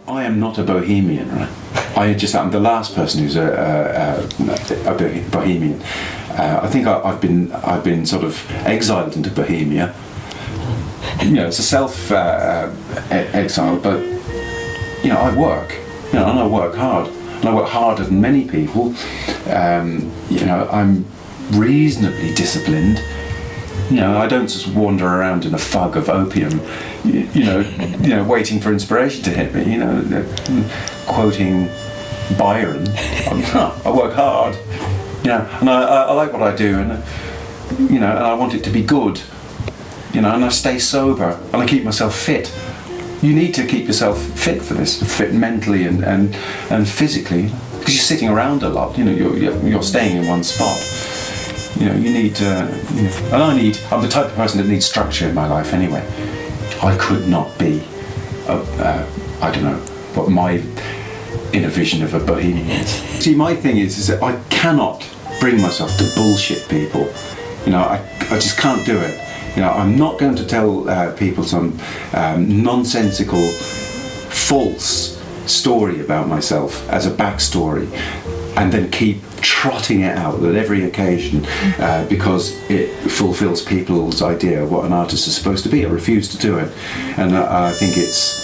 I am not a bohemian, right? I'm the last person who's a bohemian. I think I've been sort of exiled into Bohemia. It's a self exile, but I work, and I work hard, and I work harder than many people. I'm reasonably disciplined. I don't just wander around in a fog of opium, waiting for inspiration to hit me. Quoting Byron. I work hard. And I like what I do, and and I want it to be good. And I stay sober, and I keep myself fit. You need to keep yourself fit for this, fit mentally and physically, because you're sitting around a lot. You're staying in one spot. You need to, and I'm the type of person that needs structure in my life anyway. I could not be, I don't know what my inner vision of a bohemian is. See, my thing is that I cannot bring myself to bullshit people. I just can't do it. I'm not going to tell people some nonsensical, false story about myself as a backstory, and then keep trotting it out at every occasion because it fulfills people's idea of what an artist is supposed to be. I refuse to do it, and I think it's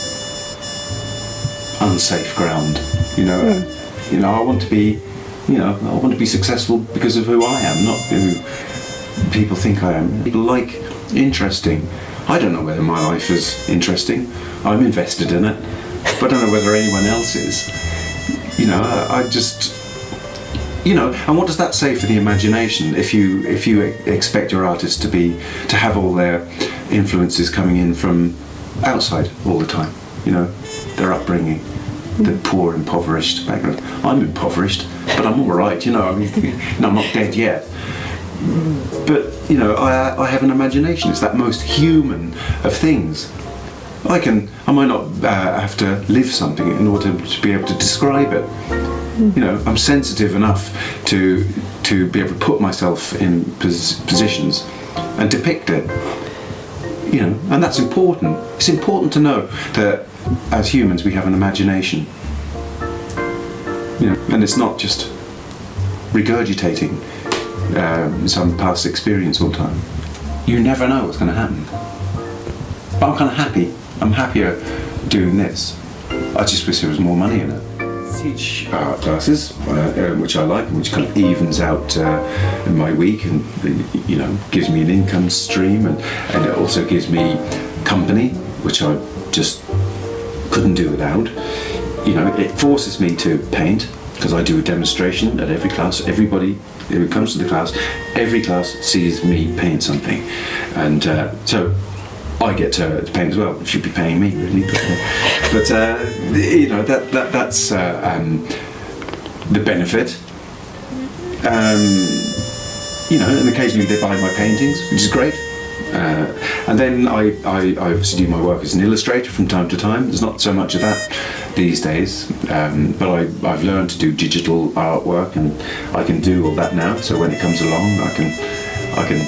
unsafe ground. I want to be, I want to be successful because of who I am, not who people think I am. People like interesting. I don't know whether my life is interesting. I'm invested in it, but I don't know whether anyone else is. I just. And what does that say for the imagination if you expect your artist to have all their influences coming in from outside all the time? Their upbringing, the poor, impoverished background. I'm impoverished, but I'm all right. I'm not dead yet. But I have an imagination. It's that most human of things. I might not have to live something in order to be able to describe it. I'm sensitive enough to be able to put myself in positions and depict it. And that's important. It's important to know that as humans we have an imagination. And it's not just regurgitating some past experience all the time. You never know what's going to happen. But I'm kind of happy. I'm happier doing this. I just wish there was more money in it. Teach art classes, which I like, and which kind of evens out my week, and gives me an income stream, and it also gives me company, which I just couldn't do without. It forces me to paint, because I do a demonstration at every class. Everybody who comes to the class, every class sees me paint something, and so I get to paint as well. Should be paying me really, but that's the benefit. And occasionally they buy my paintings, which is great. And then I obviously do my work as an illustrator from time to time. There's not so much of that these days, but I've learned to do digital artwork, and I can do all that now. So when it comes along, I can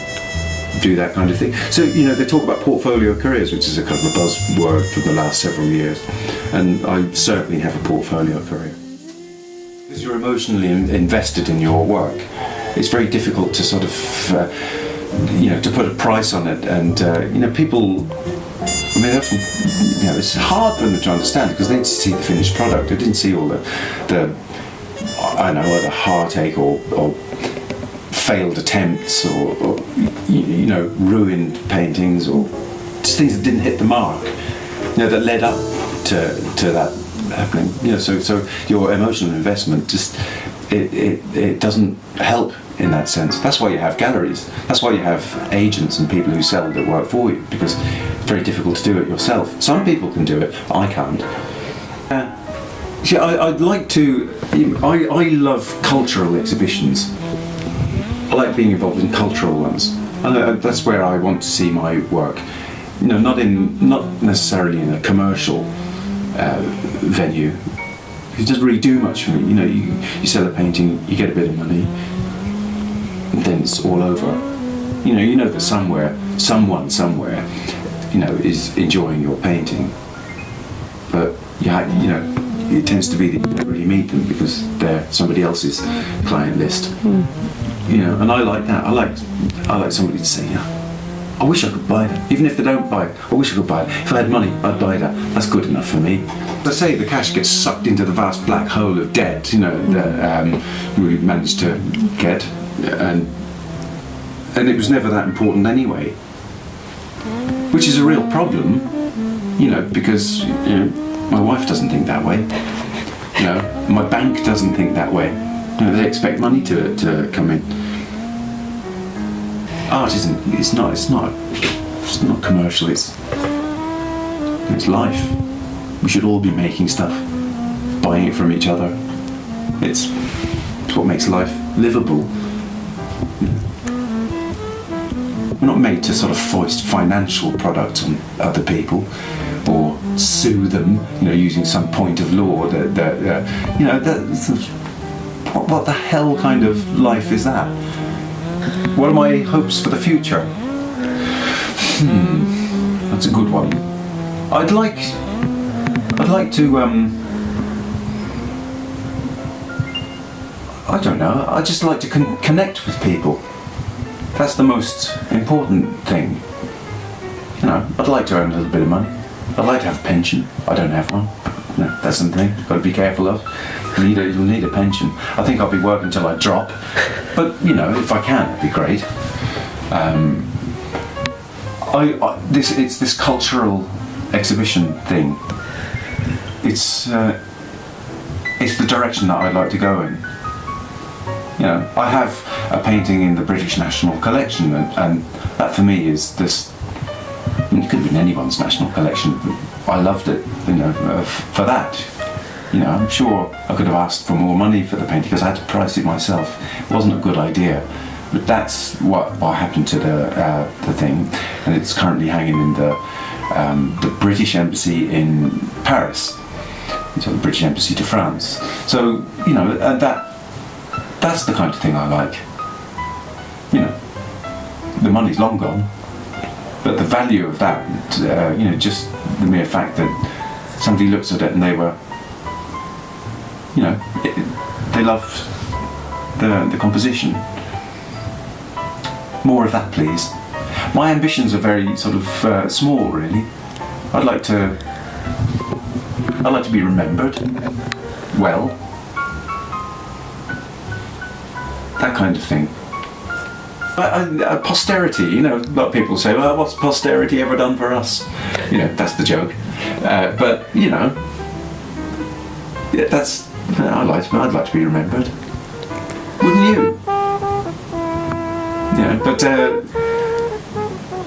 do that kind of thing. So they talk about portfolio careers, which is a kind of a buzzword for the last several years, and I certainly have a portfolio career. Because you're emotionally invested in your work, it's very difficult to sort of to put a price on it, and people. I mean, it's hard for them to understand because they didn't see the finished product. They didn't see all the heartache or failed attempts or ruined paintings, or just things that didn't hit the mark, that led up to that happening. So your emotional investment just it doesn't help in that sense. That's why you have galleries. That's why you have agents and people who sell their work for you, because it's very difficult to do it yourself. Some people can do it, I can't. I'd like to. I love cultural exhibitions. I like being involved in cultural ones. That's where I want to see my work. Not necessarily in a commercial venue. It doesn't really do much for me. You sell a painting, you get a bit of money, and then it's all over. That someone somewhere, is enjoying your painting. but you know, it tends to be that you don't really meet them because they're somebody else's client list. You know, and I like that. I like somebody to say, I wish I could buy that. Even if they don't buy it, I wish I could buy it. If I had money, I'd buy that. That's good enough for me. As I say, the cash gets sucked into the vast black hole of debt, you know, that we managed to get, and it was never that important anyway. Which is a real problem, you know, because my wife doesn't think that way. You know, my bank doesn't think that way. You know, they expect money to come in. Art isn't. It's not commercial. It's life. We should all be making stuff, buying it from each other. It's what makes life livable. We're not made to sort of foist financial products on other people or sue them, you know, using some point of law that you know, what the hell kind of life is that? What are my hopes for the future? That's a good one. I'd like to I don't know, I'd just like to connect with people. That's the most important thing. You know, I'd like to earn a little bit of money. I'd like to have a pension. I don't have one. No, that's something you've got to be careful of. You'll need a pension. I think I'll be working till I drop. But, you know, if I can, it'd be great. It's this cultural exhibition thing. It's the direction that I'd like to go in. You know, I have a painting in the British National Collection, and that for me is this. It could have been anyone's national collection. But I loved it, you know, for that. You know, I'm sure I could have asked for more money for the painting because I had to price it myself. It wasn't a good idea, but that's what happened to the thing, and it's currently hanging in the British Embassy in Paris. So the British Embassy to France. So, you know, that's the kind of thing I like. You know, the money's long gone, but the value of that, you know, just the mere fact that somebody looks at it and they were, you know, they loved the composition. More of that, please. My ambitions are very sort of small, really. I'd like to be remembered well. That kind of thing. Posterity, you know, a lot of people say, well, what's posterity ever done for us? You know, that's the joke. But, you know, yeah, I'd like to be remembered. Wouldn't you? Yeah, but,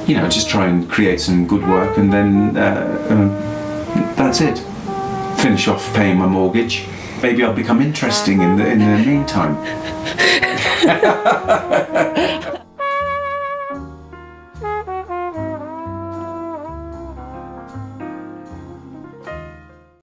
you know, just try and create some good work and then that's it. Finish off paying my mortgage. Maybe I'll become interesting in the meantime.